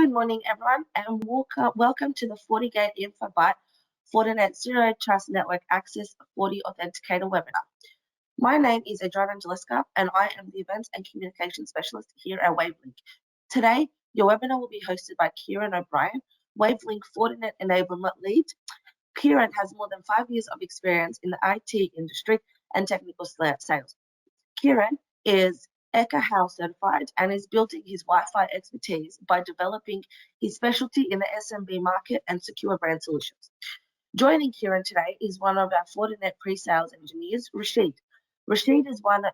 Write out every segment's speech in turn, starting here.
Good morning, everyone, and welcome to the FortiGate Info-Byte Fortinet Zero Trust Network Access FortiAuthenticator webinar. My name is Adriana Jeliska, and I am the Events and Communications Specialist here at Wavelink. Today, your webinar will be hosted by Kieran O'Brien, Wavelink Fortinet Enablement Lead. Kieran has more than 5 years of experience in the IT industry and technical sales. Kieran is ECHA House certified and is building his Wi-Fi expertise by developing his specialty in the SMB market and secure brand solutions. Joining Kieran today is one of our Fortinet pre-sales engineers, Rashid. Rashid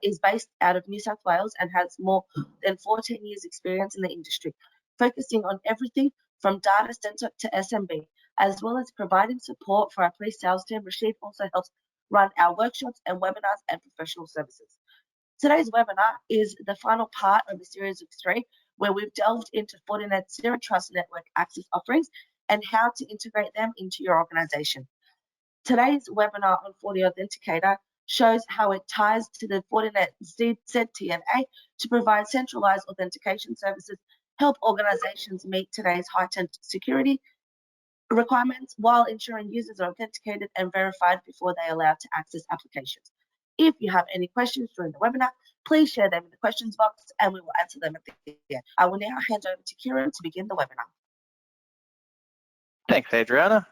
is based out of New South Wales and has more than 14 years experience in the industry, focusing on everything from data center to SMB, as well as providing support for our pre-sales team. Rashid also helps run our workshops and webinars and professional services. Today's webinar is the final part of a series of 3, where we've delved into Fortinet's Zero Trust Network Access offerings and how to integrate them into your organization. Today's webinar on FortiAuthenticator shows how it ties to the Fortinet ZTNA to provide centralized authentication services, help organizations meet today's heightened security requirements while ensuring users are authenticated and verified before they are allowed to access applications. If you have any questions during the webinar, please share them in the questions box and we will answer them at the end. I will now hand over to Kieran to begin the webinar. Thanks, Adriana.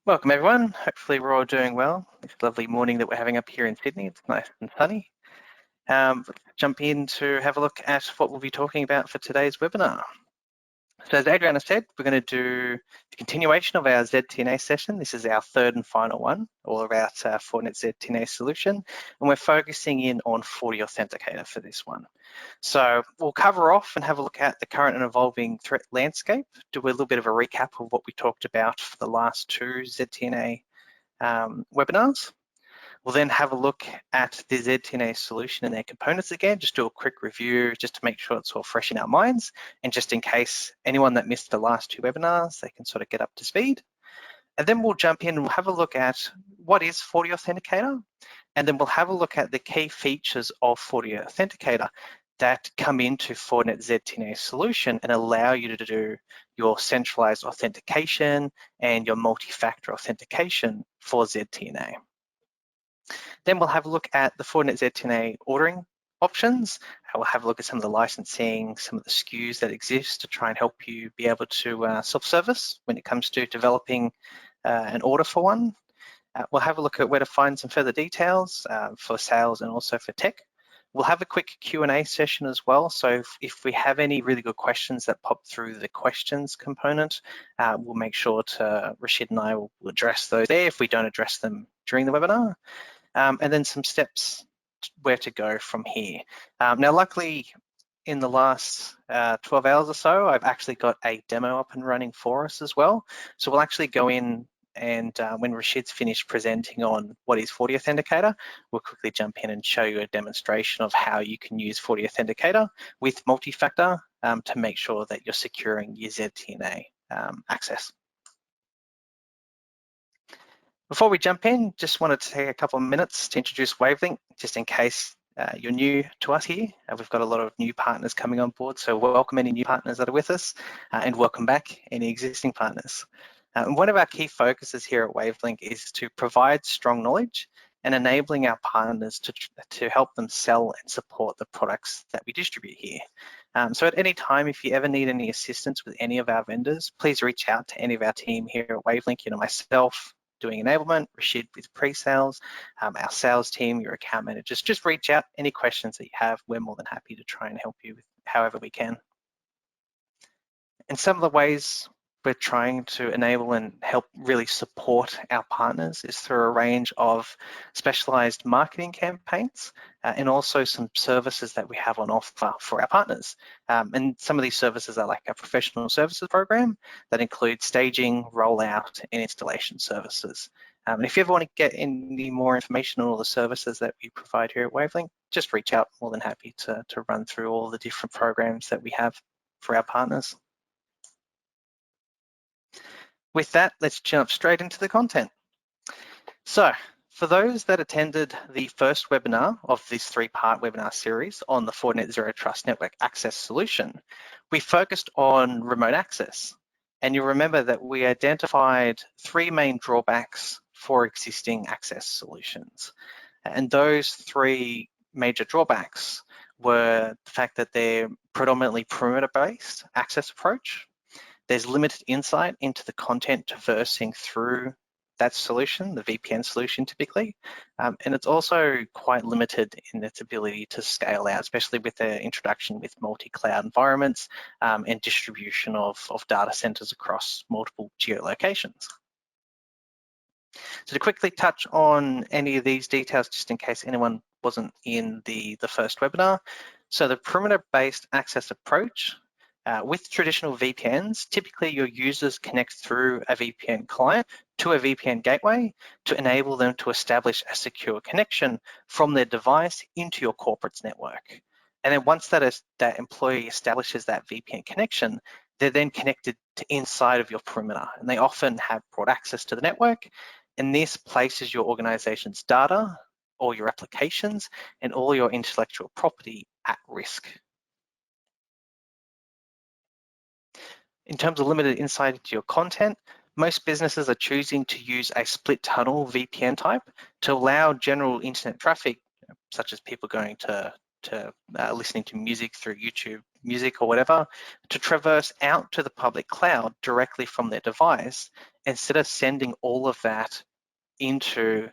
Welcome, everyone. Hopefully we're all doing well. This lovely morning that we're having up here in Sydney. It's nice and sunny. Let's jump in to have a look at what we'll be talking about for today's webinar. So as Adriana said, we're going to do the continuation of our ZTNA session. This is our 3rd and final one, all about Fortinet ZTNA solution, and we're focusing in on FortiAuthenticator for this one. So we'll cover off and have a look at the current and evolving threat landscape, do a little bit of a recap of what we talked about for the last 2 ZTNA webinars. We'll then have a look at the ZTNA solution and their components again, just do a quick review just to make sure it's all fresh in our minds. And just in case anyone that missed the last 2 webinars, they can sort of get up to speed. And then we'll jump in and we'll have a look at what is FortiAuthenticator. And then we'll have a look at the key features of FortiAuthenticator that come into Fortinet ZTNA solution and allow you to do your centralized authentication and your multi-factor authentication for ZTNA. Then we'll have a look at the Fortinet ZTNA ordering options. We'll have a look at some of the licensing, some of the SKUs that exist to try and help you be able to self-service when it comes to developing an order for one. We'll have a look at where to find some further details for sales and also for tech. We'll have a quick Q&A session as well. So if we have any really good questions that pop through the questions component, we'll make sure to, Rashid and I will address those there if we don't address them during the webinar. And then some steps where to go from here. Now, luckily, in the last 12 hours or so, I've actually got a demo up and running for us as well. So we'll actually go in and when Rashid's finished presenting on what is FortiAuthenticator, we'll quickly jump in and show you a demonstration of how you can use FortiAuthenticator with multi-factor to make sure that you're securing your ZTNA access. Before we jump in, just wanted to take a couple of minutes to introduce Wavelink, just in case you're new to us here. We've got a lot of new partners coming on board, so welcome any new partners that are with us and welcome back any existing partners. And one of our key focuses here at Wavelink is to provide strong knowledge and enabling our partners to help them sell and support the products that we distribute here. So at any time, if you ever need any assistance with any of our vendors, please reach out to any of our team here at Wavelink, myself, doing enablement, Rashid with pre-sales, our sales team, your account managers, just reach out. Any questions that you have, we're more than happy to try and help you with however we can. And some of the ways we're trying to enable and help really support our partners is through a range of specialized marketing campaigns and also some services that we have on offer for our partners. And some of these services are like a professional services program that includes staging, rollout, and installation services. And if you ever want to get any more information on all the services that we provide here at Wavelink, just reach out. More than happy to run through all the different programs that we have for our partners. With that, let's jump straight into the content. So For those that attended the first webinar of this three-part webinar series on the Fortinet Zero Trust Network Access solution, we focused on remote access. And you'll remember that we identified three main drawbacks for existing access solutions. And those three major drawbacks were the fact that they're predominantly perimeter-based access approach. There's limited insight into the content traversing through that solution, the VPN solution typically, and it's also quite limited in its ability to scale out, especially with the introduction with multi-cloud environments and distribution of data centers across multiple geolocations. So to quickly touch on any of these details, just in case anyone wasn't in the first webinar. So the perimeter-based access approach, with traditional VPNs, typically your users connect through a VPN client to a VPN gateway to enable them to establish a secure connection from their device into your corporate's network. And then once that employee establishes that VPN connection, they're then connected to inside of your perimeter, and they often have broad access to the network. And this places your organization's data, all your applications, and all your intellectual property at risk. In terms of limited insight into your content, most businesses are choosing to use a split tunnel VPN type to allow general internet traffic, such as people going to listening to music through YouTube Music or whatever, to traverse out to the public cloud directly from their device, instead of sending all of that into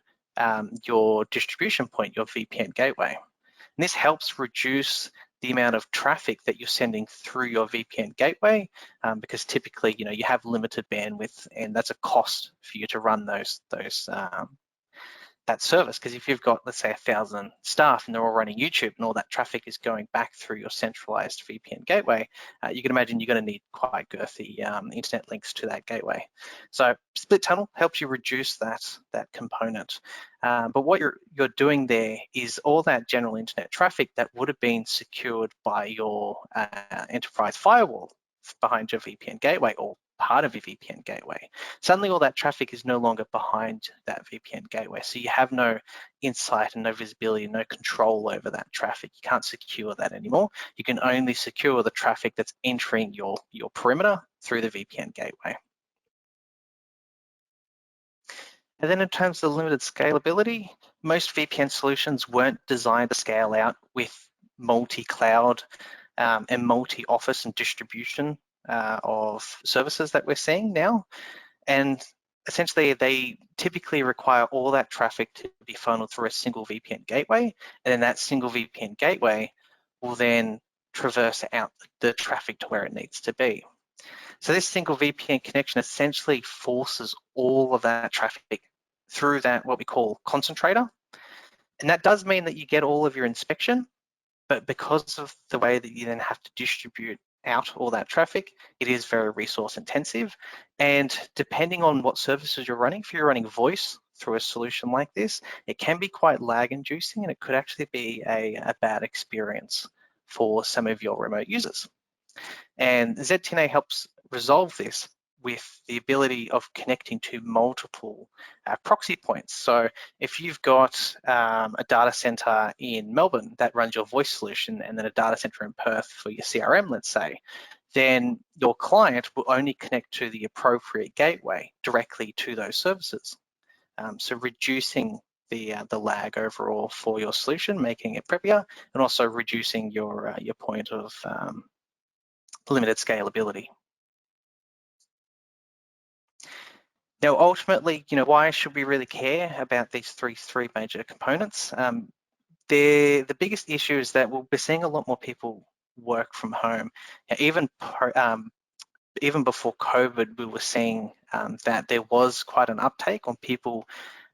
your distribution point, your VPN gateway. And this helps reduce the amount of traffic that you're sending through your VPN gateway, because typically, you have limited bandwidth, and that's a cost for you to run that service. Because if you've got, let's say, 1,000 staff and they're all running YouTube and all that traffic is going back through your centralized VPN gateway, you can imagine you're going to need quite girthy internet links to that gateway. So split tunnel helps you reduce that component. But what you're doing there is all that general internet traffic that would have been secured by your enterprise firewall behind your VPN gateway, or part of your VPN gateway. Suddenly all that traffic is no longer behind that VPN gateway. So you have no insight and no visibility, no control over that traffic. You can't secure that anymore. You can only secure the traffic that's entering your perimeter through the VPN gateway. And then in terms of limited scalability, most VPN solutions weren't designed to scale out with multi-cloud and multi-office and distribution of services that we're seeing now. And essentially, they typically require all that traffic to be funneled through a single VPN gateway, and then that single VPN gateway will then traverse out the traffic to where it needs to be. So this single VPN connection essentially forces all of that traffic through that, what we call concentrator. And that does mean that you get all of your inspection, but because of the way that you then have to distribute out all that traffic, it is very resource intensive. And depending on what services you're running, if you're running voice through a solution like this, it can be quite lag inducing, and it could actually be a bad experience for some of your remote users. And ZTNA helps resolve this with the ability of connecting to multiple proxy points. So if you've got a data center in Melbourne that runs your voice solution, and then a data center in Perth for your CRM, let's say, then your client will only connect to the appropriate gateway directly to those services. So reducing the lag overall for your solution, making it preppier, and also reducing your point of limited scalability. Now, ultimately, why should we really care about these three major components? The biggest issue is that we're seeing a lot more people work from home. Even before COVID, we were seeing that there was quite an uptake on people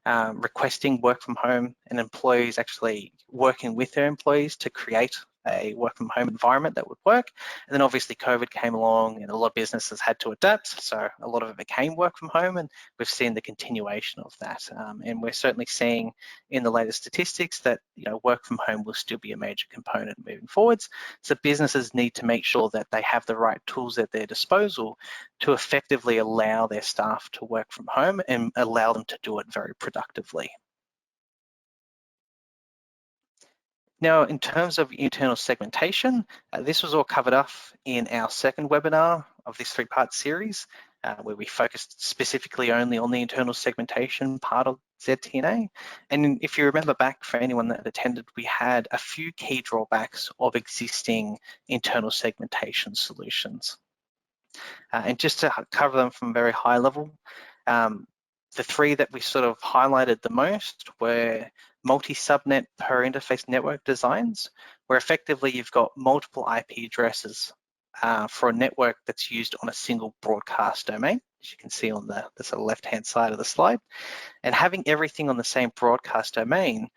requesting work from home, and employees actually working with their employees to create a work from home environment that would work. And then obviously COVID came along, and a lot of businesses had to adapt. So a lot of it became work from home, and we've seen the continuation of that. And we're certainly seeing in the latest statistics that work from home will still be a major component moving forwards. So businesses need to make sure that they have the right tools at their disposal to effectively allow their staff to work from home and allow them to do it very productively. Now, in terms of internal segmentation, this was all covered off in our second webinar of this three-part series, where we focused specifically only on the internal segmentation part of ZTNA. And if you remember back, for anyone that attended, we had a few key drawbacks of existing internal segmentation solutions. And just to cover them from a very high level, the three that we sort of highlighted the most were multi-subnet per interface network designs, where effectively you've got multiple IP addresses for a network that's used on a single broadcast domain, as you can see on the sort of left-hand side of the slide. And having everything on the same broadcast domain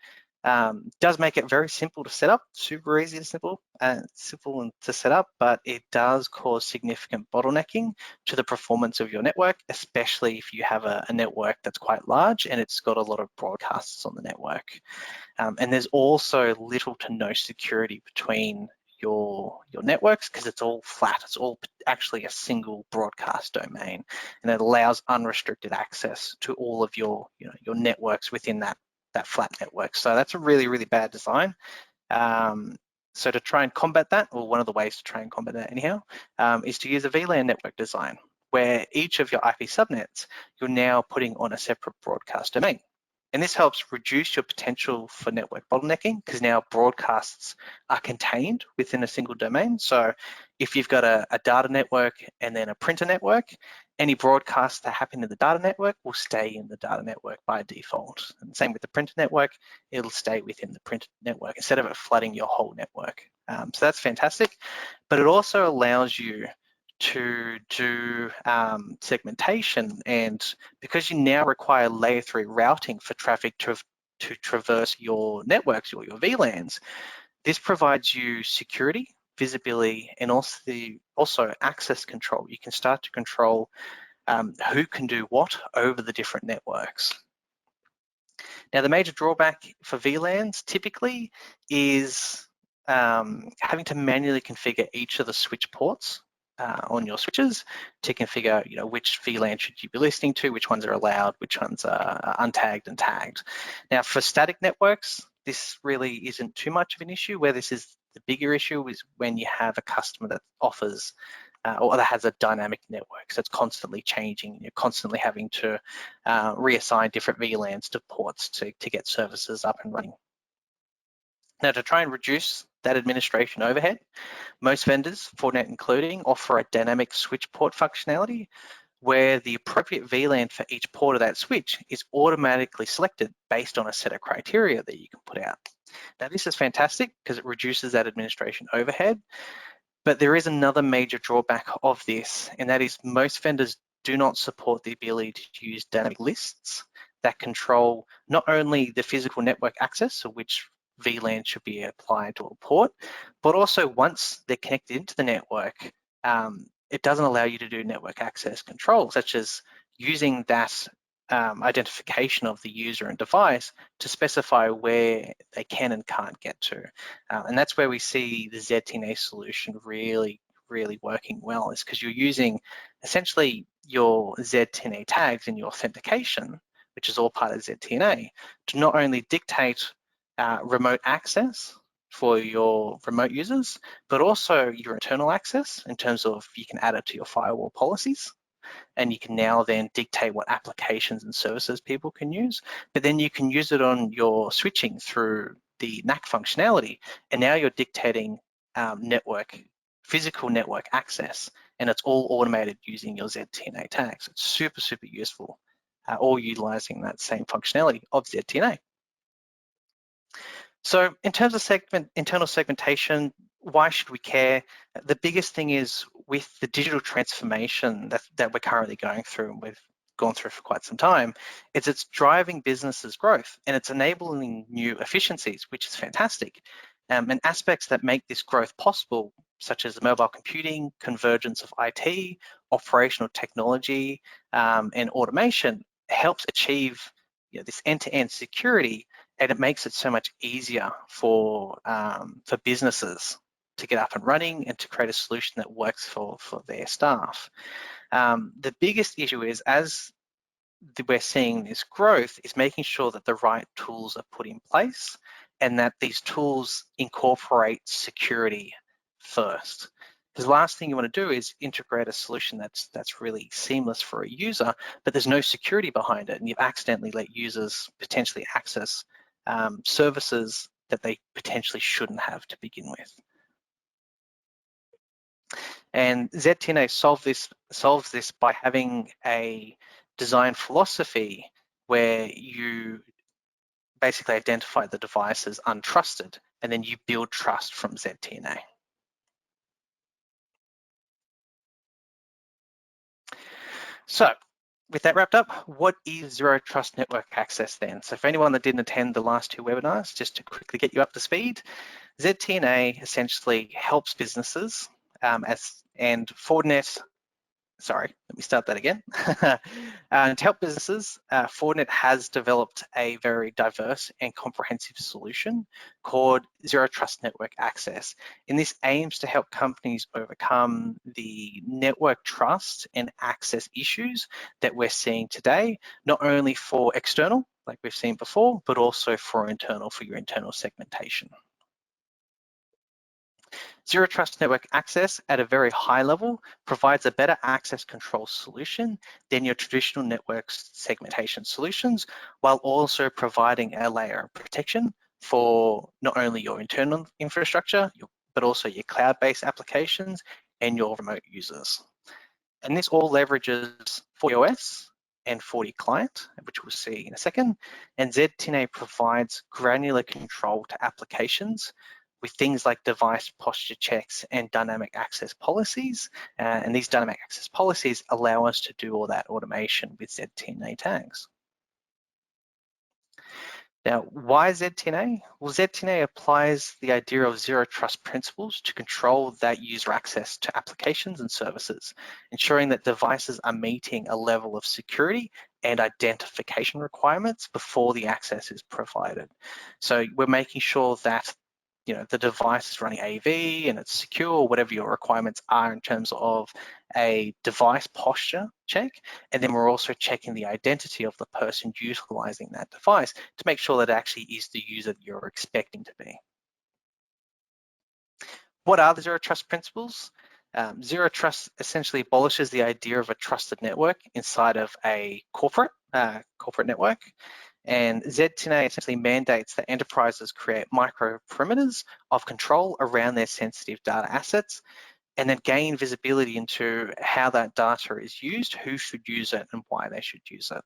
does make it very simple to set up, super easy to simple to set up, but it does cause significant bottlenecking to the performance of your network, especially if you have a network that's quite large and it's got a lot of broadcasts on the network. And there's also little to no security between your networks because it's all flat. It's all actually a single broadcast domain, and it allows unrestricted access to all of your networks within that flat network. So that's a really, really bad design. So to try and combat that, or one of the ways to try and combat that anyhow, is to use a VLAN network design, where each of your IP subnets you're now putting on a separate broadcast domain. And this helps reduce your potential for network bottlenecking because now broadcasts are contained within a single domain. So if you've got a data network and then a printer network, any broadcasts that happen in the data network will stay in the data network by default. And same with the printer network, it'll stay within the printer network instead of it flooding your whole network. So that's fantastic, but it also allows you to do segmentation, and because you now require layer 3 routing for traffic to traverse your networks or your VLANs, this provides you security, visibility, and also access control. You can start to control who can do what over the different networks. Now, the major drawback for VLANs typically is having to manually configure each of the switch ports on your switches to configure, which VLAN should you be listening to, which ones are allowed, which ones are untagged and tagged. Now, for static networks, this really isn't too much of an issue. Where this is the bigger issue is when you have a customer that offers or that has a dynamic network, so it's constantly changing. You're constantly having to reassign different VLANs to ports to get services up and running. Now, to try and reduce that administration overhead, most vendors, Fortinet including, offer a dynamic switch port functionality where the appropriate VLAN for each port of that switch is automatically selected based on a set of criteria that you can put out. Now, this is fantastic because it reduces that administration overhead, but there is another major drawback of this, and that is most vendors do not support the ability to use dynamic lists that control not only the physical network access, so which VLAN should be applied to a port, but also once they're connected into the network, it doesn't allow you to do network access control, such as using that identification of the user and device to specify where they can and can't get to. And that's where we see the ZTNA solution really, really working well, is because you're using essentially your ZTNA tags in your authentication, which is all part of ZTNA, to not only dictate remote access for your remote users, but also your internal access in terms of you can add it to your firewall policies, and you can now then dictate what applications and services people can use, but then you can use it on your switching through the NAC functionality, and now you're dictating physical network access, and it's all automated using your ZTNA tags. It's super, super useful, all utilizing that same functionality of ZTNA. So in terms of internal segmentation, why should we care? The biggest thing is with the digital transformation that we're currently going through, and we've gone through for quite some time, it's driving businesses' growth and it's enabling new efficiencies, which is fantastic. And aspects that make this growth possible, such as mobile computing, convergence of IT, operational technology, and automation, helps achieve this end-to-end security, and it makes it so much easier for businesses to get up and running and to create a solution that works for their staff. The biggest issue is, as we're seeing this growth, is making sure that the right tools are put in place and that these tools incorporate security first. Because the last thing you want to do is integrate a solution that's really seamless for a user, but there's no security behind it, and you've accidentally let users potentially access services that they potentially shouldn't have to begin with. And ZTNA solves this by having a design philosophy where you basically identify the device as untrusted, and then you build trust from ZTNA. So with that wrapped up, what is Zero Trust Network Access then? So for anyone that didn't attend the last two webinars, just to quickly get you up to speed, ZTNA essentially helps businesses and Fortinet, sorry, let me start that again. To help businesses, Fortinet has developed a very diverse and comprehensive solution called Zero Trust Network Access. And this aims to help companies overcome the network trust and access issues that we're seeing today, not only for external, like we've seen before, but also for internal, for your internal segmentation. Zero Trust Network Access at a very high level provides a better access control solution than your traditional network segmentation solutions, while also providing a layer of protection for not only your internal infrastructure, but also your cloud-based applications and your remote users. And this all leverages FortiOS and FortiClient, which we'll see in a second. And ZTNA provides granular control to applications with things like device posture checks and dynamic access policies. And these dynamic access policies allow us to do all that automation with ZTNA tags. Now, why ZTNA? Well, ZTNA applies the idea of zero trust principles to control that user access to applications and services, ensuring that devices are meeting a level of security and identification requirements before the access is provided. So we're making sure that the device is running AV and it's secure, whatever your requirements are in terms of a device posture check. And then we're also checking the identity of the person utilizing that device to make sure that it actually is the user that you're expecting to be. What are the zero trust principles? Zero trust essentially abolishes the idea of a trusted network inside of a corporate network. And ZTNA essentially mandates that enterprises create micro perimeters of control around their sensitive data assets, and then gain visibility into how that data is used, who should use it, and why they should use it.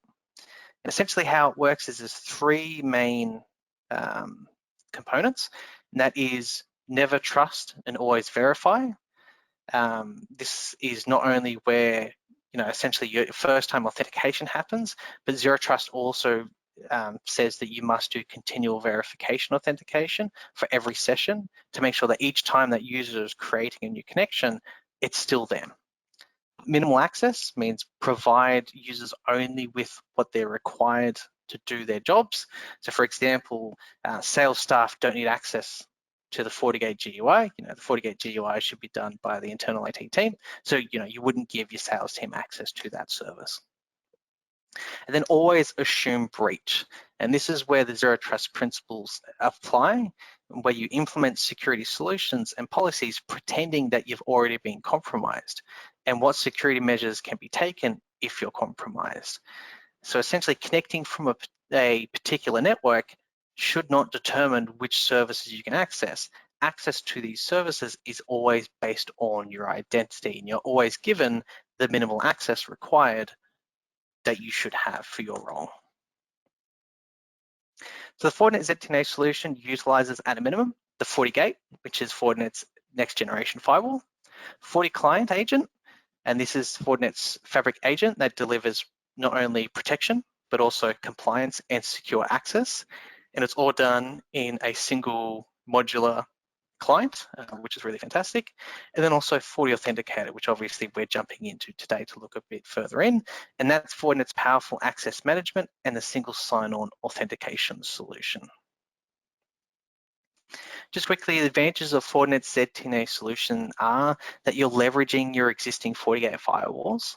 And essentially how it works is there's three main components, and that is never trust and always verify. This is not only where essentially your first time authentication happens, but zero trust also says that you must do continual verification authentication for every session to make sure that each time that user is creating a new connection, it's still them. Minimal access means provide users only with what they're required to do their jobs. So for example, sales staff don't need access to the FortiGate GUI. The FortiGate GUI should be done by the internal IT team. So you wouldn't give your sales team access to that service. And then always assume breach. And this is where the zero trust principles apply, where you implement security solutions and policies pretending that you've already been compromised, and what security measures can be taken if you're compromised. So essentially connecting from a particular network should not determine which services you can access. Access to these services is always based on your identity, and you're always given the minimal access required that you should have for your role. So the Fortinet ZTNA solution utilizes at a minimum the FortiGate, which is Fortinet's next generation firewall, FortiClient agent, and this is Fortinet's fabric agent that delivers not only protection, but also compliance and secure access. And it's all done in a single modular client, which is really fantastic. And then also FortiAuthenticator, which obviously we're jumping into today to look a bit further in. And that's Fortinet's powerful access management and the single sign-on authentication solution. Just quickly, the advantages of Fortinet's ZTNA solution are that you're leveraging your existing FortiGate firewalls.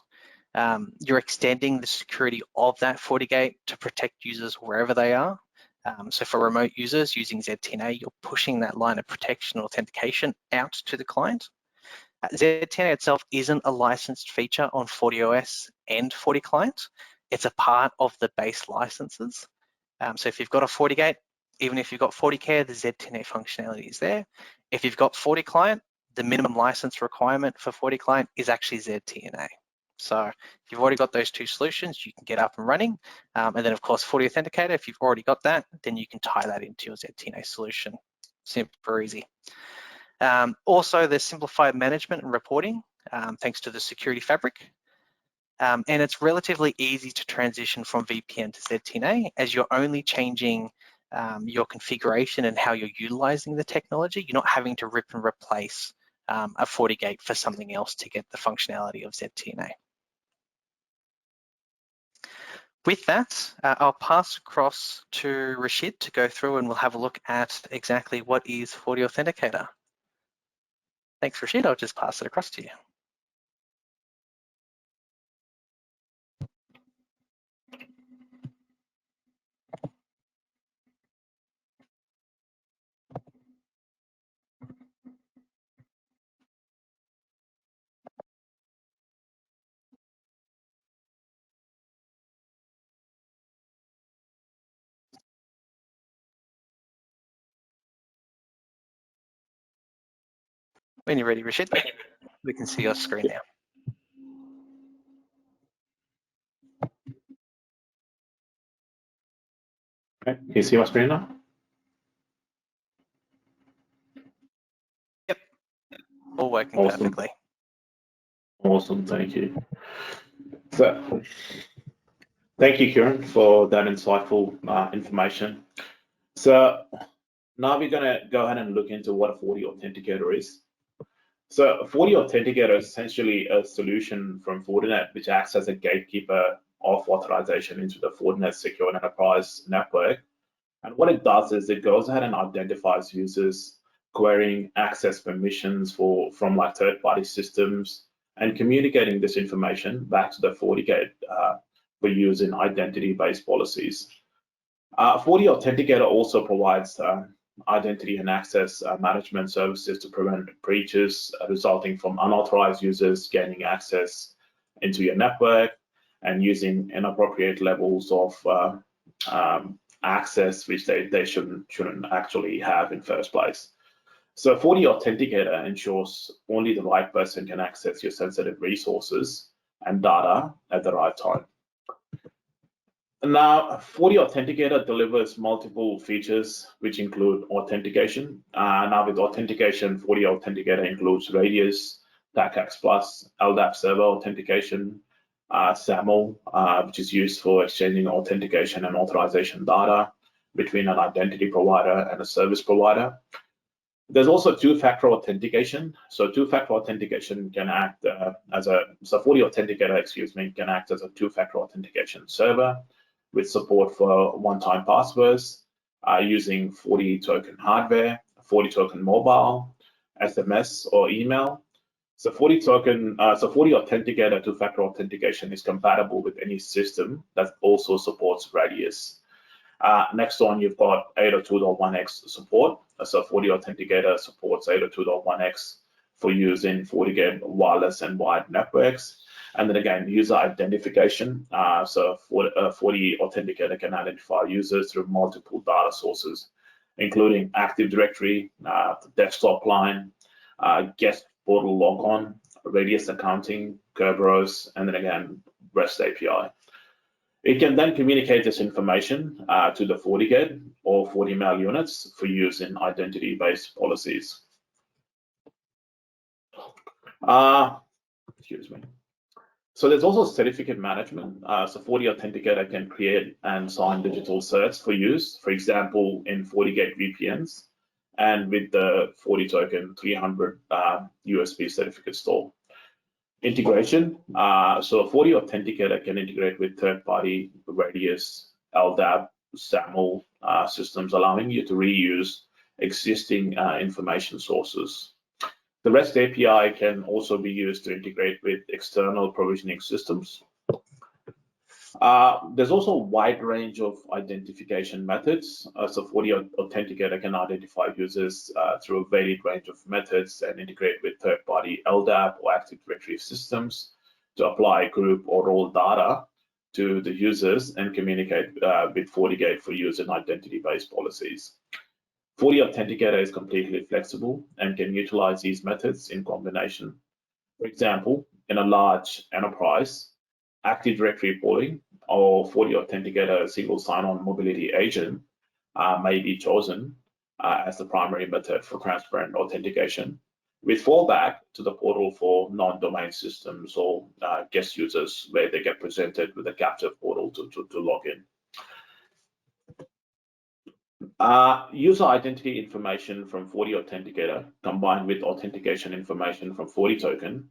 You're extending the security of that FortiGate to protect users wherever they are. So for remote users using ZTNA, you're pushing that line of protection and authentication out to the client. ZTNA itself isn't a licensed feature on FortiOS and FortiClient. It's a part of the base licenses. So if you've got a FortiGate, even if you've got FortiCare, the ZTNA functionality is there. If you've got FortiClient, the minimum license requirement for FortiClient is actually ZTNA. So if you've already got those two solutions, you can get up and running. And then of course, FortiAuthenticator, if you've already got that, then you can tie that into your ZTNA solution. Super easy. Also, there's simplified management and reporting, thanks to the security fabric. And it's relatively easy to transition from VPN to ZTNA, as you're only changing your configuration and how you're utilizing the technology. You're not having to rip and replace a FortiGate for something else to get the functionality of ZTNA. With that, I'll pass across to Rashid to go through, and we'll have a look at exactly what is FortiAuthenticator. Thanks, Rashid. I'll just pass it across to you. When you're ready, Rashid, we can see your screen now. Okay, can you see my screen now? Yep, all working Awesome. perfectly. Awesome, thank you. So, thank you, Kieran, for that insightful information. So now we're going to go ahead and look into what a FortiAuthenticator is. So a FortiAuthenticator is essentially a solution from Fortinet which acts as a gatekeeper of authorization into the Fortinet secure enterprise network. And what it does is it goes ahead and identifies users querying access permissions from like third-party systems and communicating this information back to the FortiGate for use in identity-based policies. FortiAuthenticator also provides identity and access management services to prevent breaches resulting from unauthorized users gaining access into your network and using inappropriate levels of access which they shouldn't actually have in first place. So FortiAuthenticator ensures only the right person can access your sensitive resources and data at the right time. Now, FortiAuthenticator delivers multiple features which include authentication. Now with authentication, FortiAuthenticator includes Radius, TACAX Plus, LDAP server authentication, SAML, which is used for exchanging authentication and authorization data between an identity provider and a service provider. There's also two-factor authentication. So two-factor authentication can act FortiAuthenticator, can act as a two-factor authentication server with support for one-time passwords using FortiToken hardware, FortiToken mobile, SMS, or email. So FortiAuthenticator two-factor authentication is compatible with any system that also supports Radius. Next on, you've got 802.1x support. So FortiAuthenticator supports 802.1x for use in FortiGate wireless and wired networks. And then again, user identification. So FortiAuthenticator can identify users through multiple data sources, including Active Directory, the desktop line, guest portal logon, Radius accounting, Kerberos, and then again, REST API. It can then communicate this information to the FortiGate or FortiMail units for use in identity-based policies. Excuse me. So there's also certificate management. So FortiAuthenticator can create and sign digital certs for use, for example, in FortiGate VPNs and with the FortiToken 300 USB certificate store. Integration. So FortiAuthenticator can integrate with third-party Radius, LDAP, SAML systems, allowing you to reuse existing information sources. The REST API can also be used to integrate with external provisioning systems. There's also a wide range of identification methods. So FortiAuthenticator can identify users through a varied range of methods and integrate with third-party LDAP or Active Directory systems to apply group or role data to the users and communicate with FortiGate for use and identity-based policies. FortiAuthenticator is completely flexible and can utilize these methods in combination. For example, in a large enterprise, Active Directory polling or FortiAuthenticator single sign-on mobility agent may be chosen as the primary method for transparent authentication, with fallback to the portal for non-domain systems or guest users where they get presented with a captive portal to log in. User identity information from FortiAuthenticator combined with authentication information from FortiToken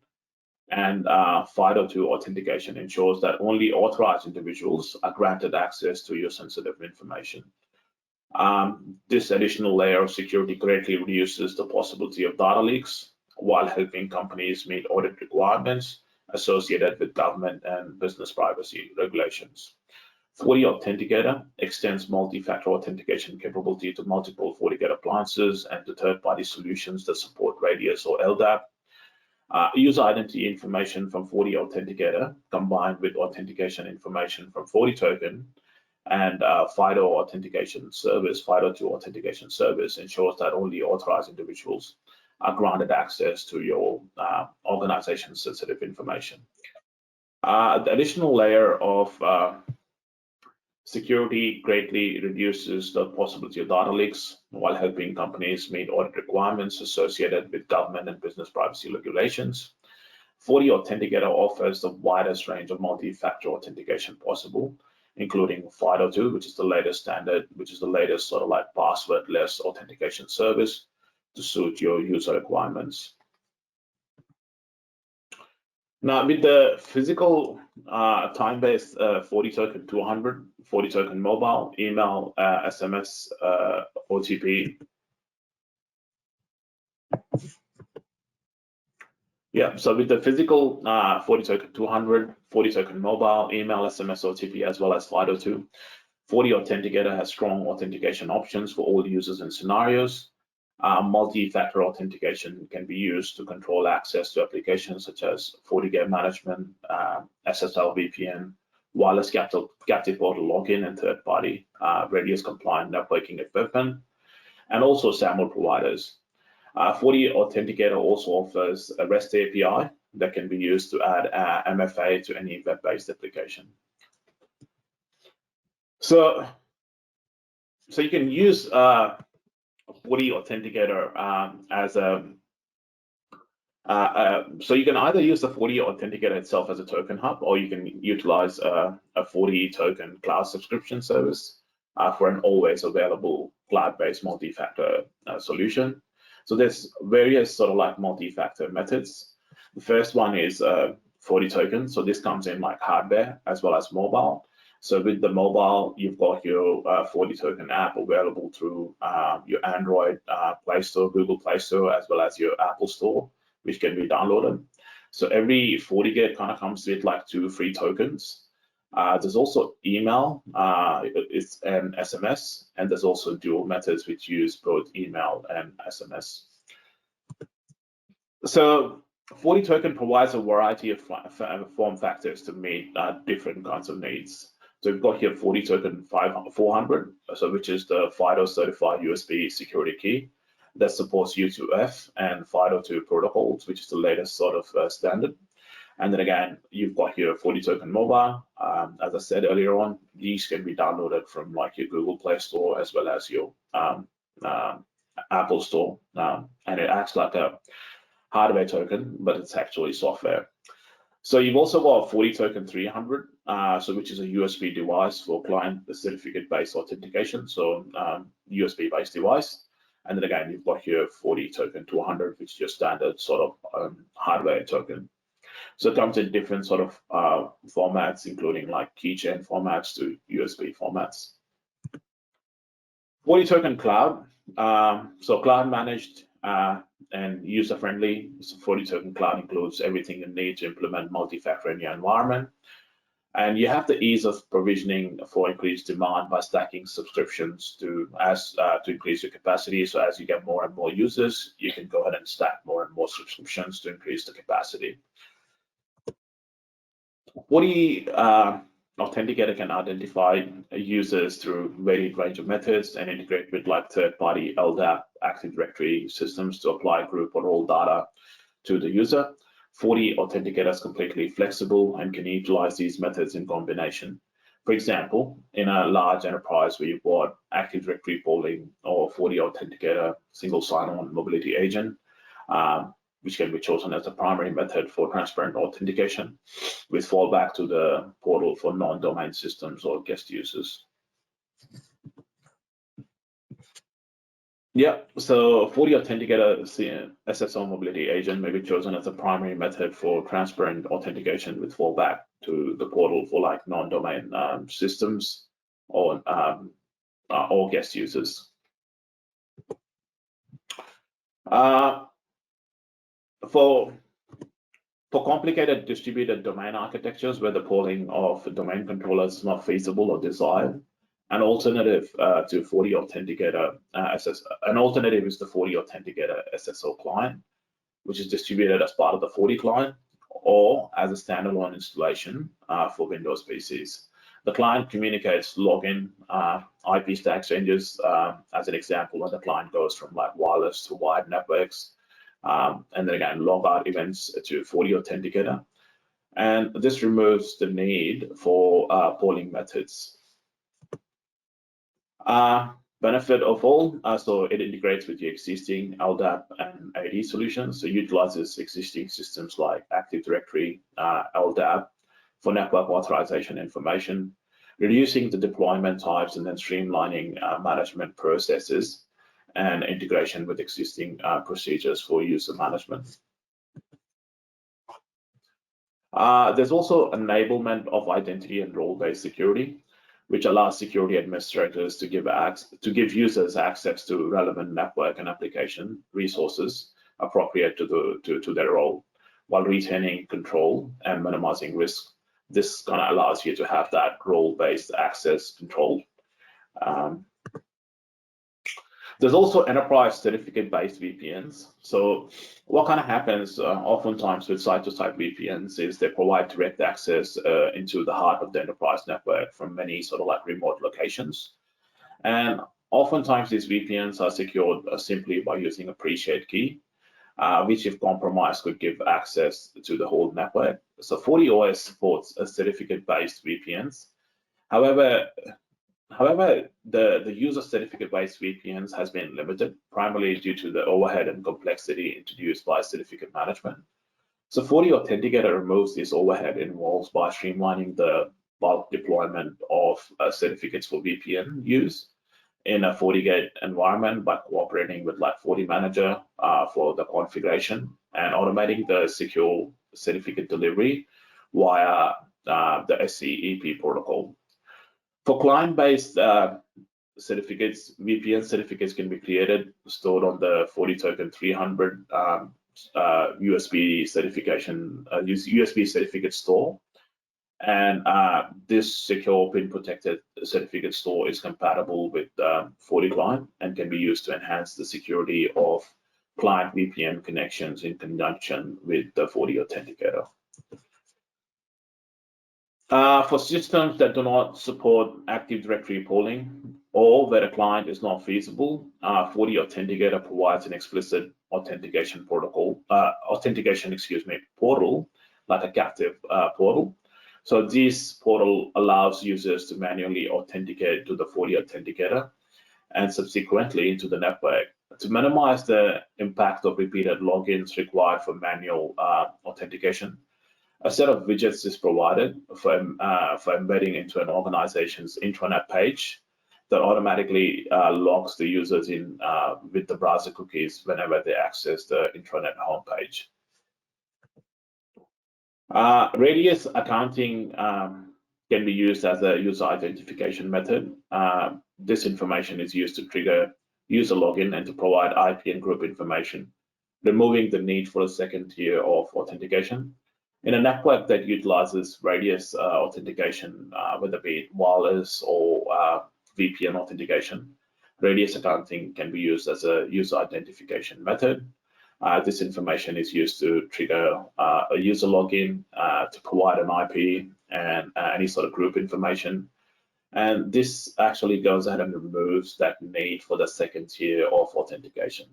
and FIDO2 authentication ensures that only authorized individuals are granted access to your sensitive information. This additional layer of security greatly reduces the possibility of data leaks while helping companies meet audit requirements associated with government and business privacy regulations. FortiAuthenticator extends multi-factor authentication capability to multiple FortiGate appliances and to third-party solutions that support Radius or LDAP. User identity information from FortiAuthenticator combined with authentication information from FortiToken and FIDO authentication service, FIDO2 authentication service ensures that only authorized individuals are granted access to your organization's sensitive information. The additional layer of security greatly reduces the possibility of data leaks while helping companies meet audit requirements associated with government and business privacy regulations. FortiAuthenticator offers the widest range of multi-factor authentication possible, including FIDO2, which is the latest standard, which is the latest sort of like passwordless authentication service to suit your user requirements. Now, with the physical time-based FortiToken 200, FortiToken mobile, email, SMS, OTP. Yeah, so with the physical FortiToken 200, FortiToken mobile, email, SMS, OTP, as well as FIDO2, FortiAuthenticator has strong authentication options for all users and scenarios. Multi-factor authentication can be used to control access to applications such as FortiGate management, SSL VPN, wireless captive portal login, and third-party Radius compliant networking equipment, and also SAML providers. FortiAuthenticator also offers a REST API that can be used to add MFA to any web-based application. So you can use FortiAuthenticator as a so you can either use the FortiAuthenticator itself as a token hub, or you can utilize a FortiToken cloud subscription service for an always available cloud-based multi-factor solution. So there's various sort of like multi-factor methods. The first one is FortiToken. So this comes in like hardware as well as mobile. So with the mobile, you've got your FortiToken app available through your Android Play Store, Google Play Store, as well as your Apple Store, which can be downloaded. So every FortiGate kind of comes with like 2 free tokens. There's also email, it's an SMS, and there's also dual methods which use both email and SMS. So FortiToken provides a variety of form factors to meet different kinds of needs. So we've got here FortiToken 400, so which is the FIDO certified USB security key that supports U2F and FIDO2 protocols, which is the latest sort of standard. And then again, you've got here FortiToken mobile. As I said earlier on, these can be downloaded from like your Google Play Store as well as your Apple Store, and it acts like a hardware token, but it's actually software. So you've also got FortiToken 300, which is a USB device for client certificate-based authentication, so USB-based device. And then again, you've got here FortiToken 200, which is your standard sort of hardware token. So it comes in different sort of formats, including like keychain formats to USB formats. FortiToken Cloud, so cloud managed and user-friendly. So FortiToken Cloud includes everything you need to implement multi-factor in your environment. And you have the ease of provisioning for increased demand by stacking subscriptions to increase your capacity. So as you get more and more users, you can go ahead and stack more and more subscriptions to increase the capacity. FortiAuthenticator can identify users through varied range of methods and integrate with like third-party LDAP Active Directory systems to apply group or role data to the user. FortiAuthenticator is completely flexible and can utilize these methods in combination. For example, in a large enterprise where you've got Active Directory polling or FortiAuthenticator single sign-on mobility agent, which can be chosen as the primary method for transparent authentication, with fallback to the portal for non-domain systems or guest users. Yeah, so FortiAuthenticator SSO mobility agent may be chosen as the primary method for transparent authentication with fallback to the portal for like non-domain systems or guest users. For complicated distributed domain architectures where the polling of domain controllers is not feasible or desired, an alternative to FortiAuthenticator is the FortiAuthenticator SSO client, which is distributed as part of the Forti client or as a standalone installation for Windows PCs. The client communicates login IP stack changes as an example when the client goes from like wireless to wired networks, and then again logout events to FortiAuthenticator, and this removes the need for polling methods. Benefit of all, so it integrates with your existing LDAP and AD solutions, so utilizes existing systems like Active Directory, LDAP for network authorization information, reducing the deployment types and then streamlining management processes and integration with existing procedures for user management. There's also enablement of identity and role-based security, which allows security administrators to give users access to relevant network and application resources appropriate to their role, while retaining control and minimizing risk. This kind of allows you to have that role-based access control. There's also enterprise certificate-based VPNs. So what kind of happens oftentimes with site-to-site VPNs is they provide direct access into the heart of the enterprise network from many sort of like remote locations. And oftentimes these VPNs are secured simply by using a pre-shared key, which if compromised could give access to the whole network. So FortiOS supports certificate-based VPNs. However, the use of certificate-based VPNs has been limited, primarily due to the overhead and complexity introduced by certificate management. So FortiAuthenticator removes this overhead involved by streamlining the bulk deployment of certificates for VPN use in a FortiGate environment by cooperating with like FortiManager for the configuration and automating the secure certificate delivery via the SCEP protocol. For client-based certificates, VPN certificates can be created, stored on the FortiToken 300 USB certificate store. And this secure pin-protected certificate store is compatible with FortiClient and can be used to enhance the security of client VPN connections in conjunction with the FortiAuthenticator. For systems that do not support Active Directory polling or where a client is not feasible, FortiAuthenticator provides an explicit authentication portal, like a captive portal. So this portal allows users to manually authenticate to the FortiAuthenticator and subsequently into the network. To minimize the impact of repeated logins required for manual authentication, a set of widgets is provided for embedding into an organization's intranet page that automatically logs the users in with the browser cookies whenever they access the intranet homepage. Radius accounting can be used as a user identification method. This information is used to trigger user login and to provide IP and group information, removing the need for a second tier of authentication. In a network that utilizes radius authentication, whether be it wireless or VPN authentication, radius accounting can be used as a user identification method. This information is used to trigger a user login, to provide an IP and any sort of group information. And this actually goes ahead and removes that need for the second tier of authentication.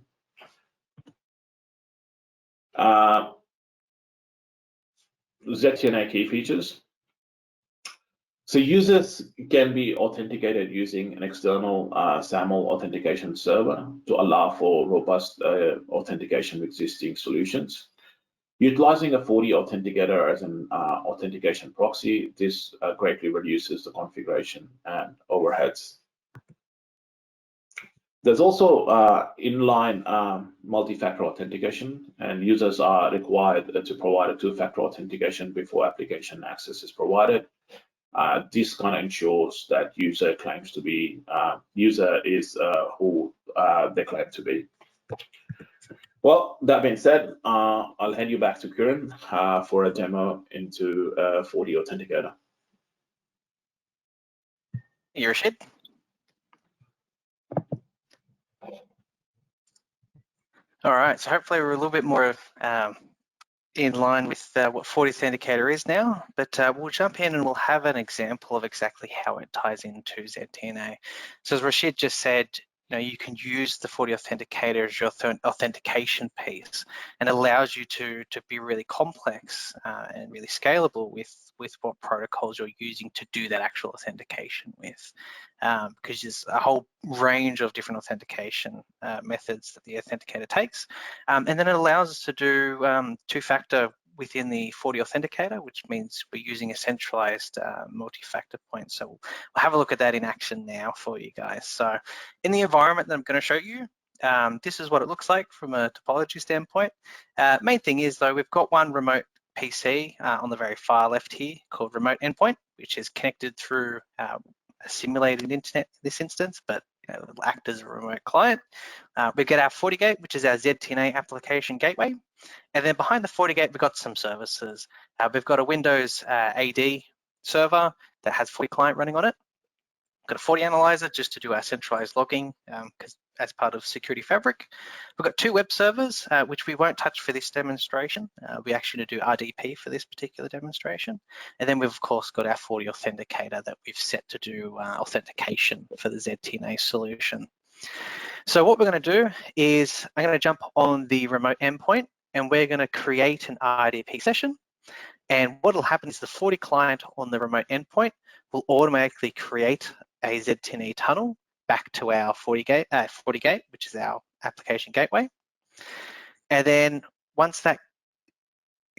ZTNA key features. So users can be authenticated using an external SAML authentication server to allow for robust authentication with existing solutions. Utilizing a FortiAuthenticator as an authentication proxy, this greatly reduces the configuration and overheads. There's also inline multi-factor authentication, and users are required to provide a two-factor authentication before application access is provided. This kind of ensures that user claims to be user is who they claim to be. Well, that being said, I'll hand you back to Kieran for a demo into FortiAuthenticator. You're Rashid. All right, so hopefully we're a little bit more in line with what FortiAuthenticator is now, but we'll jump in and we'll have an example of exactly how it ties into ZTNA. So as Rashid just said, you can use the FortiAuthenticator as your authentication piece, and it allows you to be really complex and really scalable with what protocols you're using to do that actual authentication with, because there's a whole range of different authentication methods that the authenticator takes, and then it allows us to do two-factor within the FortiAuthenticator, which means we're using a centralized multi-factor point. So we'll have a look at that in action now for you guys. So in the environment that I'm going to show you, this is what it looks like from a topology standpoint. Main thing is though, we've got one remote PC on the very far left here called remote endpoint, which is connected through a simulated internet in this instance, but it'll act as a remote client. We get our FortiGate, which is our ZTNA application gateway. And then behind the FortiGate, we've got some services. We've got a Windows AD server that has FortiClient running on it. We've got a FortiAnalyzer just to do our centralized logging because as part of Security Fabric. We've got two web servers, which we won't touch for this demonstration. We actually do RDP for this particular demonstration. And then we've, of course, got our FortiAuthenticator that we've set to do authentication for the ZTNA solution. So what we're going to do is I'm going to jump on the remote endpoint, and we're going to create an RDP session. And what will happen is the FortiClient on the remote endpoint will automatically create a ZTNA tunnel back to our FortiGate, which is our application gateway. And then once that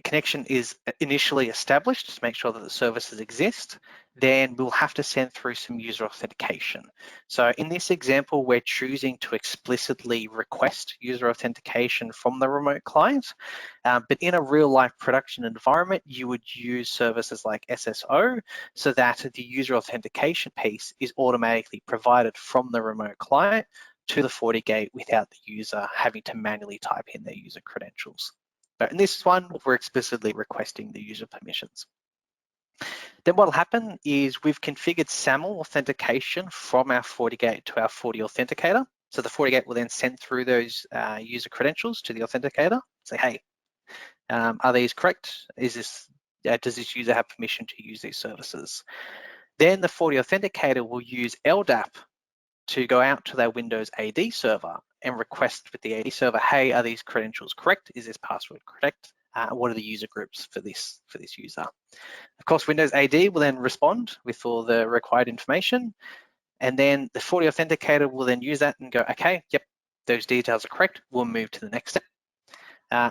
connection is initially established to make sure that the services exist, then we'll have to send through some user authentication. So in this example, we're choosing to explicitly request user authentication from the remote client, but in a real life production environment, you would use services like SSO so that the user authentication piece is automatically provided from the remote client to the FortiGate without the user having to manually type in their user credentials. But in this one, we're explicitly requesting the user permissions. Then what will happen is we've configured SAML authentication from our FortiGate to our FortiAuthenticator. So the FortiGate will then send through those user credentials to the authenticator, say, hey, are these correct? Does this user have permission to use these services? Then the FortiAuthenticator will use LDAP to go out to their Windows AD server and request with the AD server, hey, are these credentials correct? Is this password correct? What are the user groups for this user? Of course, Windows AD will then respond with all the required information. And then the FortiAuthenticator will then use that and go, okay, yep, those details are correct. We'll move to the next step.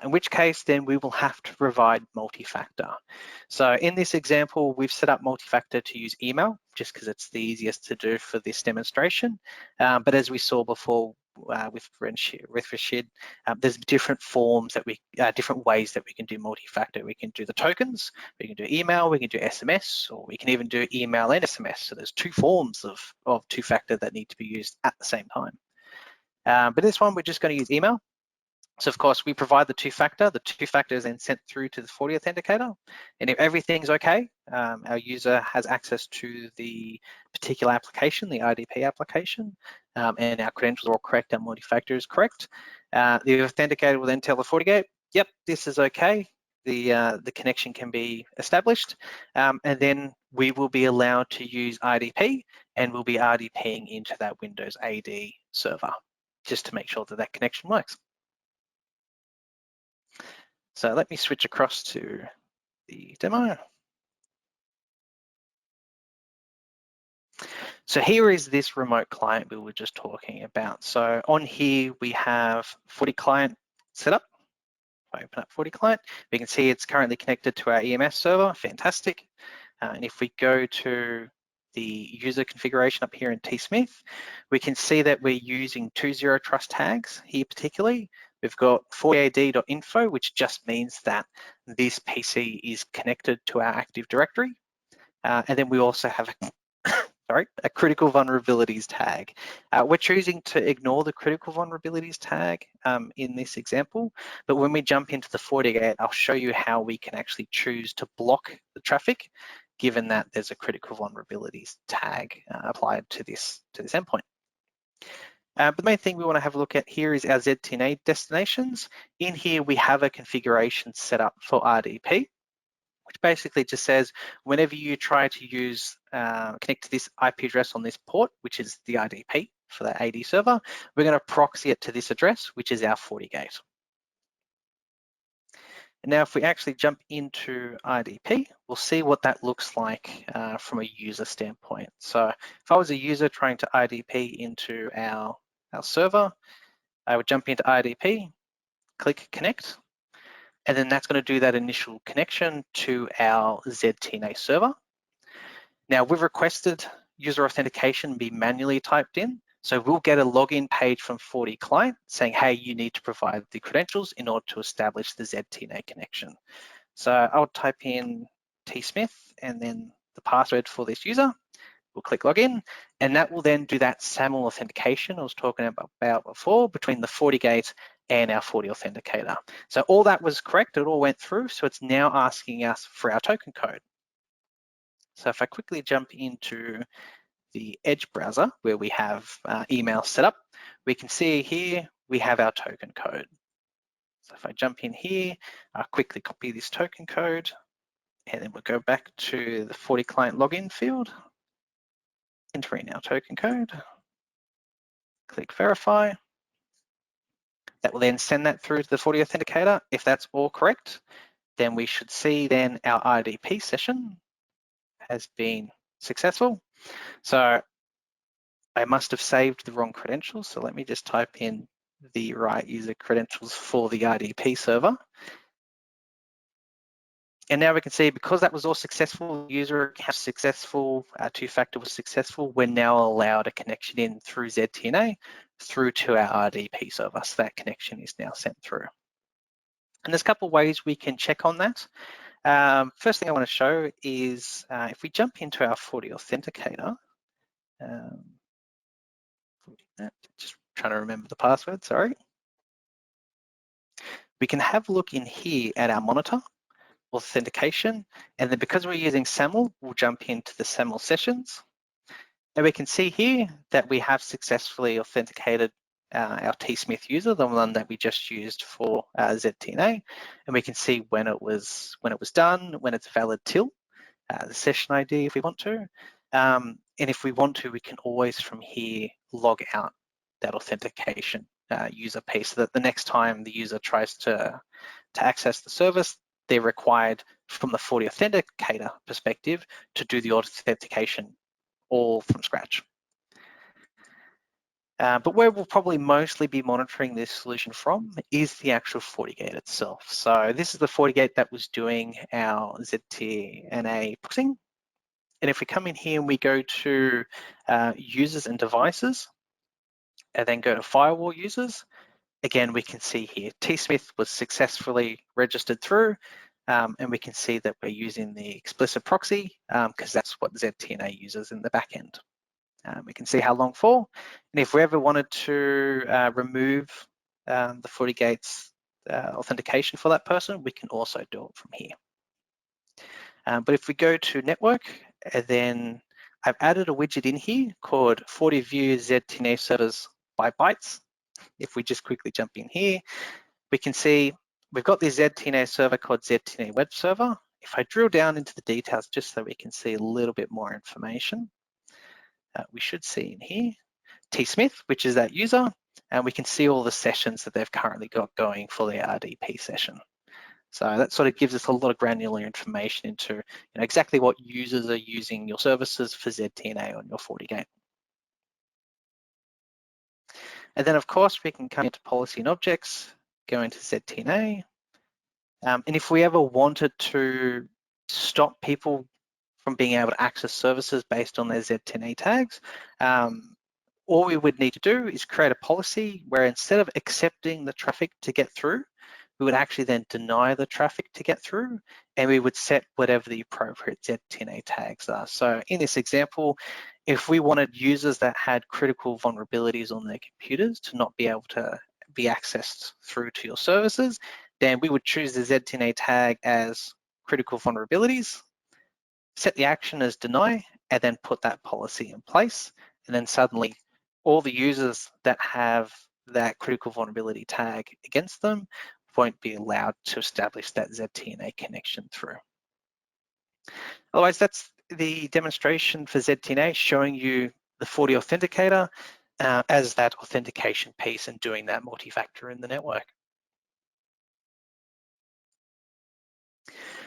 In which case, then we will have to provide multi-factor. So in this example, we've set up multi-factor to use email, just because it's the easiest to do for this demonstration. But as we saw before with Rashid, there's different forms that different ways that we can do multi-factor. We can do the tokens, we can do email, we can do SMS, or we can even do email and SMS. So there's two forms of two-factor that need to be used at the same time. But this one, we're just going to use email. So of course, we provide the two-factor. The two-factor is then sent through to the FortiAuthenticator. And if everything's okay, our user has access to the particular application, the IDP application, and our credentials are all correct, our multi-factor is correct. The authenticator will then tell the FortiGate, yep, this is okay. The connection can be established, and then we will be allowed to use IDP, and we'll be IDPing into that Windows AD server, just to make sure that that connection works. So let me switch across to the demo. So here is this remote client we were just talking about. So on here, we have FortiClient set up. If I open up FortiClient, we can see it's currently connected to our EMS server, fantastic. And if we go to the user configuration up here in tsmith, we can see that we're using 2 zero trust tags here particularly. We've got FortiAD.info, which just means that this PC is connected to our Active Directory. And then we also have a critical vulnerabilities tag. We're choosing to ignore the critical vulnerabilities tag in this example, but when we jump into the FortiGate, I'll show you how we can actually choose to block the traffic, given that there's a critical vulnerabilities tag applied to this endpoint. But the main thing we want to have a look at here is our ZTNA destinations. In here, we have a configuration set up for RDP, which basically just says whenever you try to use connect to this IP address on this port, which is the IDP for the AD server, we're going to proxy it to this address, which is our FortiGate. And now if we actually jump into IDP, we'll see what that looks like from a user standpoint. So if I was a user trying to IDP into our server, I would jump into IDP, click connect, and then that's going to do that initial connection to our ZTNA server. Now we've requested user authentication be manually typed in, so we'll get a login page from FortiClient saying, hey, you need to provide the credentials in order to establish the ZTNA connection. So I'll type in tsmith and then the password for this user. We'll click login, and that will then do that SAML authentication I was talking about before between the FortiGate and our FortiAuthenticator. So all that was correct, it all went through, so it's now asking us for our token code. So if I quickly jump into the Edge browser where we have email set up, we can see here we have our token code. So if I jump in here, I'll quickly copy this token code, and then we'll go back to the FortiClient login field, entering our token code, click verify. That will then send that through to the FortiAuthenticator. If that's all correct, then we should see then our IDP session has been successful. So I must have saved the wrong credentials. So let me just type in the right user credentials for the IDP server. And now we can see because that was all successful, user account successful, two-factor was successful, we're now allowed a connection in through ZTNA through to our RDP server. So that connection is now sent through. And there's a couple of ways we can check on that. First thing I want to show is if we jump into our FortiAuthenticator, just trying to remember the password, sorry. We can have a look in here at our monitor, authentication, and then because we're using SAML, we'll jump into the SAML sessions. And we can see here that we have successfully authenticated our tsmith user, the one that we just used for ZTNA, and we can see when it was done, when it's valid till, the session ID if we want to. And if we want to, we can always from here log out that authentication user piece so that the next time the user tries to access the service, they're required from the FortiAuthenticator perspective to do the authentication all from scratch. But where we'll probably mostly be monitoring this solution from is the actual FortiGate itself. So this is the FortiGate that was doing our ZTNA proxying. And if we come in here and we go to users and devices, and then go to firewall users, again, we can see here, tsmith was successfully registered through, and we can see that we're using the explicit proxy because that's what ZTNA uses in the back end. We can see how long for, and if we ever wanted to remove the FortiGate's authentication for that person, we can also do it from here. But if we go to network, and then I've added a widget in here called FortiView ZTNA servers by bytes. If we just quickly jump in here, we can see we've got this ZTNA server called ZTNA web server. If I drill down into the details just so we can see a little bit more information, we should see in here T Smith, which is that user, and we can see all the sessions that they've currently got going for their RDP session. So that sort of gives us a lot of granular information into exactly what users are using your services for ZTNA on your FortiGate. And then of course we can come into policy and objects, go into ZTNA, and if we ever wanted to stop people from being able to access services based on their ZTNA tags, all we would need to do is create a policy where instead of accepting the traffic to get through, we would actually then deny the traffic to get through, and we would set whatever the appropriate ZTNA tags are. So in this example, if we wanted users that had critical vulnerabilities on their computers to not be able to be accessed through to your services, then we would choose the ZTNA tag as critical vulnerabilities, set the action as deny, and then put that policy in place. And then suddenly all the users that have that critical vulnerability tag against them won't be allowed to establish that ZTNA connection through. Otherwise, that's the demonstration for ZTNA, showing you the FortiAuthenticator as that authentication piece and doing that multi-factor in the network.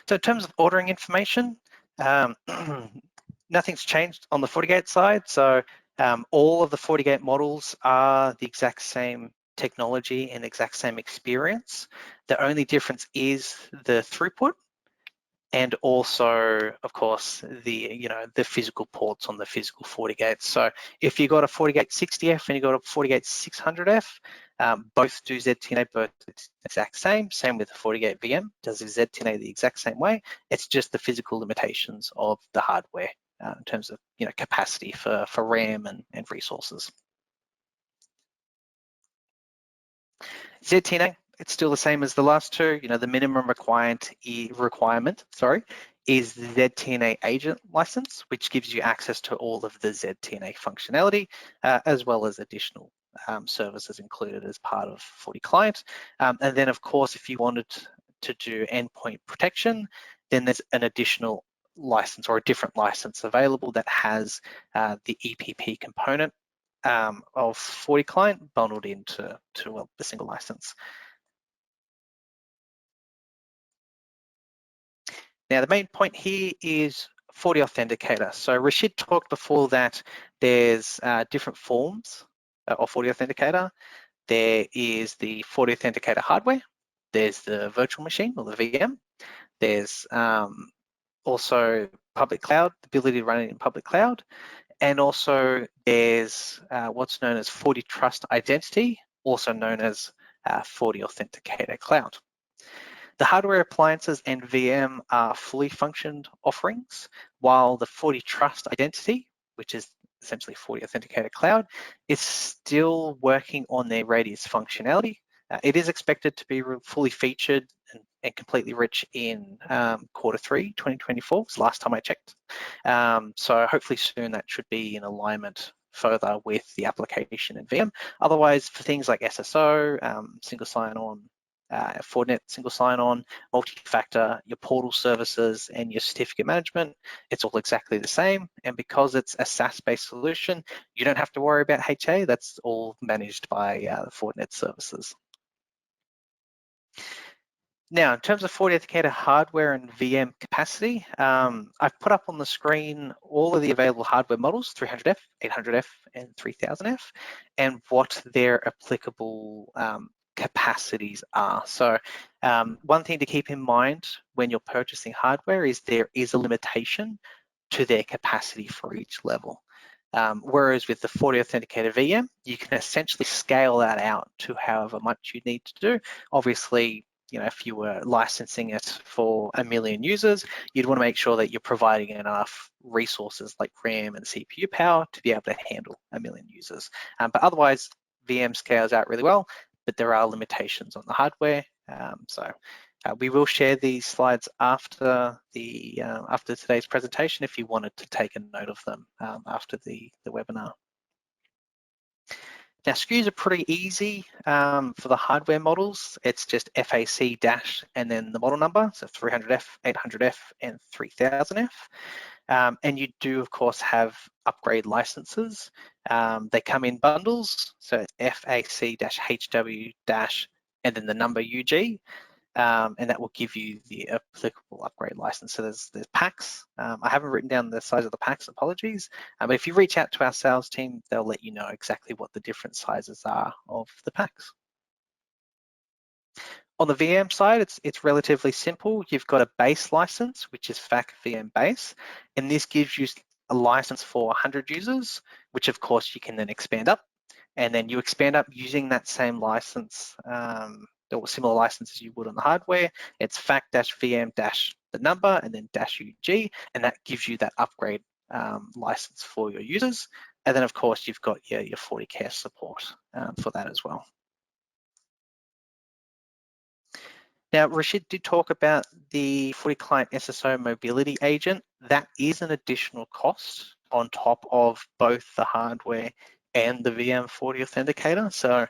So in terms of ordering information, nothing's changed on the FortiGate side. So all of the FortiGate models are the exact same technology and exact same experience. The only difference is the throughput, and also, of course, the physical ports on the physical FortiGates. So if you got a FortiGate 60F and you got a FortiGate 600F, both do ZTNA, both the exact same. Same with the FortiGate VM, does ZTNA the exact same way. It's just the physical limitations of the hardware in terms of capacity for RAM and resources. ZTNA, it's still the same as the last two. The minimum requirement is the ZTNA agent license, which gives you access to all of the ZTNA functionality, as well as additional services included as part of FortiClient. And then, of course, if you wanted to do endpoint protection, then there's an additional license or a different license available that has the EPP component of FortiClient bundled into the single license. Now, the main point here is FortiAuthenticator. So Rashid talked before that there's different forms of FortiAuthenticator. There is the FortiAuthenticator hardware. There's the virtual machine or the VM. There's also public cloud, the ability to run it in public cloud. And also there's what's known as FortiTrust Identity, also known as FortiAuthenticator Cloud. The hardware appliances and VM are fully functioned offerings, while the FortiTrust Identity, which is essentially FortiAuthenticator Cloud, is still working on their Radius functionality. It is expected to be fully featured and completely rich in Q3 2024, was the last time I checked. So hopefully soon that should be in alignment further with the application and VM. Otherwise, for things like SSO, single sign-on, Fortinet single sign-on, multi-factor, your portal services, and your certificate management, it's all exactly the same. And because it's a SaaS-based solution, you don't have to worry about HA. That's all managed by the Fortinet services. Now, in terms of FortiAuthenticator hardware and VM capacity, I've put up on the screen all of the available hardware models, 300F, 800F, and 3000F, and what their applicable capacities are. So one thing to keep in mind when you're purchasing hardware is there is a limitation to their capacity for each level. Whereas with the FortiAuthenticator VM, you can essentially scale that out to however much you need to do. Obviously, if you were licensing it for 1 million users, you'd want to make sure that you're providing enough resources like RAM and CPU power to be able to handle 1 million users. But otherwise, VM scales out really well. but there are limitations on the hardware. We will share these slides after today's presentation if you wanted to take a note of them after the webinar. Now, SKUs are pretty easy for the hardware models. It's just FAC dash and then the model number, so 300F, 800F, and 3000F. And you do, of course, have upgrade licenses. They come in bundles, so FAC-HW- and then the number UG. And that will give you the applicable upgrade license. So there's packs. I haven't written down the size of the packs, apologies. But if you reach out to our sales team, they'll let you know exactly what the different sizes are of the packs. On the VM side, it's relatively simple. You've got a base license, which is FAC VM base, and this gives you a license for 100 users, which of course you can then expand up, and then you expand up using that same license or similar licenses you would on the hardware. It's FAC-VM- the number and then -UG, and that gives you that upgrade license for your users. And then of course you've got your FortiCare support for that as well. Now, Rashid did talk about the FortiClient SSO mobility agent. That is an additional cost on top of both the hardware and the VM FortiAuthenticator. So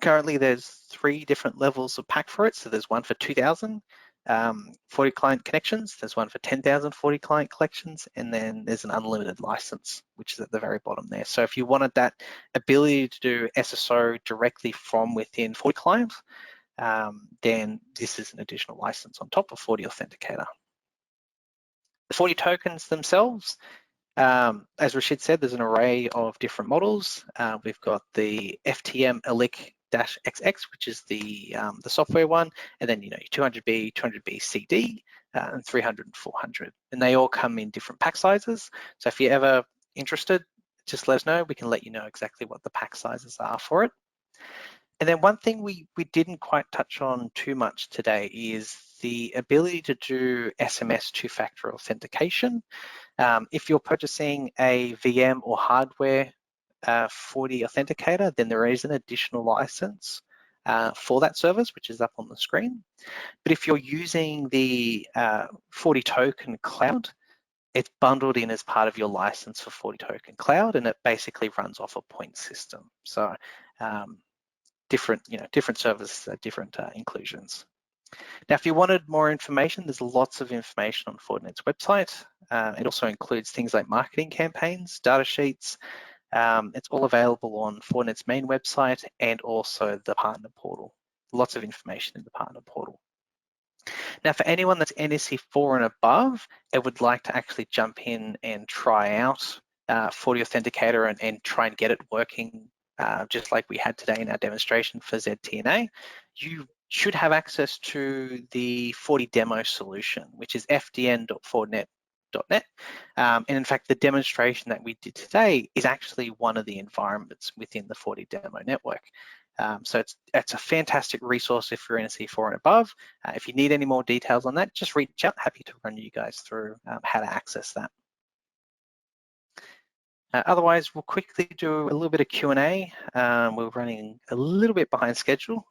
currently there's 3 different levels of pack for it. So there's one for 2,000 FortiClient connections, there's one for 10,000 FortiClient collections, and then there's an unlimited license, which is at the very bottom there. So if you wanted that ability to do SSO directly from within FortiClient, then this is an additional license on top of FortiAuthenticator. The Forti tokens themselves, as Rashid said, there's an array of different models. We've got the FTM ELIC-XX, which is the software one, and then your 200B, 200B CD, and 300 and 400. And they all come in different pack sizes. So if you're ever interested, just let us know. We can let you know exactly what the pack sizes are for it. And then one thing we didn't quite touch on too much today is the ability to do SMS two-factor authentication. If you're purchasing a VM or hardware FortiAuthenticator, then there is an additional license for that service, which is up on the screen. But if you're using the Forti Token Cloud, it's bundled in as part of your license for Forti Token Cloud, and it basically runs off a point system. So different services, different inclusions. Now, if you wanted more information, there's lots of information on Fortinet's website. It also includes things like marketing campaigns, data sheets. It's all available on Fortinet's main website and also the partner portal. Lots of information in the partner portal. Now, for anyone that's NSE 4 and above and would like to actually jump in and try out FortiAuthenticator and try and get it working just like we had today in our demonstration for ZTNA, you should have access to the Forti demo solution, which is fdn.fortinet.net. And in fact, the demonstration that we did today is actually one of the environments within the Forti demo network. So it's a fantastic resource if you're NSE 4 and above. If you need any more details on that, just reach out. Happy to run you guys through how to access that. Otherwise, we'll quickly do a little bit of Q&A. We're running a little bit behind schedule.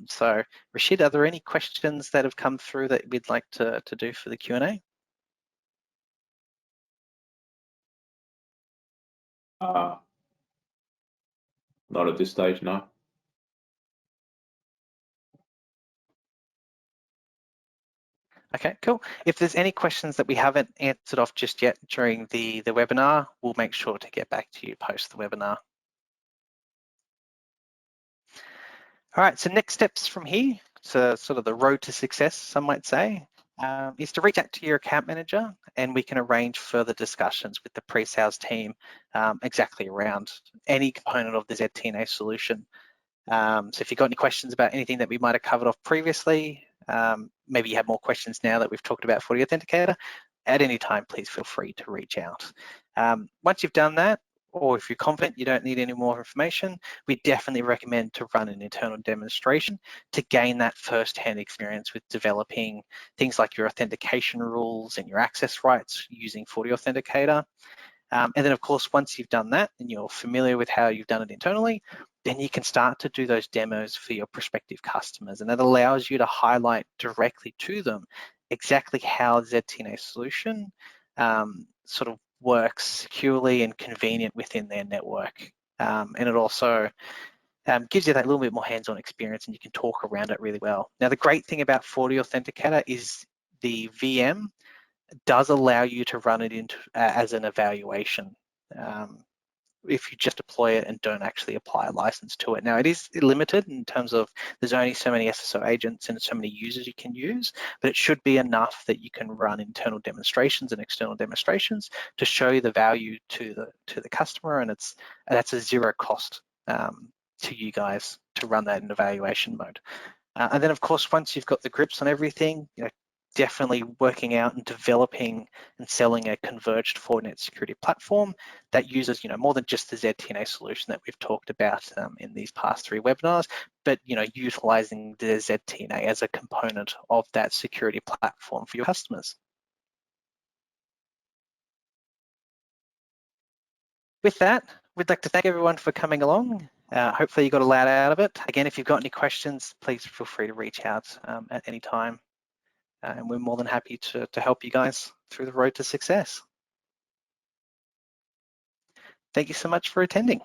So Rashid, are there any questions that have come through that we'd like to do for the Q&A? Not at this stage, no. Okay, cool. If there's any questions that we haven't answered off just yet during the webinar, we'll make sure to get back to you post the webinar. All right, so next steps from here, so sort of the road to success, some might say, is to reach out to your account manager and we can arrange further discussions with the pre-sales team exactly around any component of the ZTNA solution. So if you've got any questions about anything that we might have covered off previously, maybe you have more questions now that we've talked about FortiAuthenticator, at any time, please feel free to reach out. Once you've done that, or if you're confident you don't need any more information, we definitely recommend to run an internal demonstration to gain that first-hand experience with developing things like your authentication rules and your access rights using FortiAuthenticator. And then, of course, once you've done that and you're familiar with how you've done it internally, then you can start to do those demos for your prospective customers, and that allows you to highlight directly to them exactly how ZTNA solution sort of works securely and convenient within their network. And it also gives you that little bit more hands-on experience, and you can talk around it really well. Now, the great thing about FortiAuthenticator is the VM does allow you to run it into as an evaluation if you just deploy it and don't actually apply a license to it. Now, it is limited in terms of there's only so many SSO agents and so many users you can use, but it should be enough that you can run internal demonstrations and external demonstrations to show you the value to the customer, and that's a zero cost to you guys to run that in evaluation mode. And then, of course, once you've got the grips on everything, definitely working out and developing and selling a converged Fortinet security platform that uses, more than just the ZTNA solution that we've talked about in these past 3 webinars, but, utilizing the ZTNA as a component of that security platform for your customers. With that, we'd like to thank everyone for coming along. Hopefully you got a lot out of it. Again, if you've got any questions, please feel free to reach out at any time. And we're more than happy to help you guys through the road to success. Thank you so much for attending.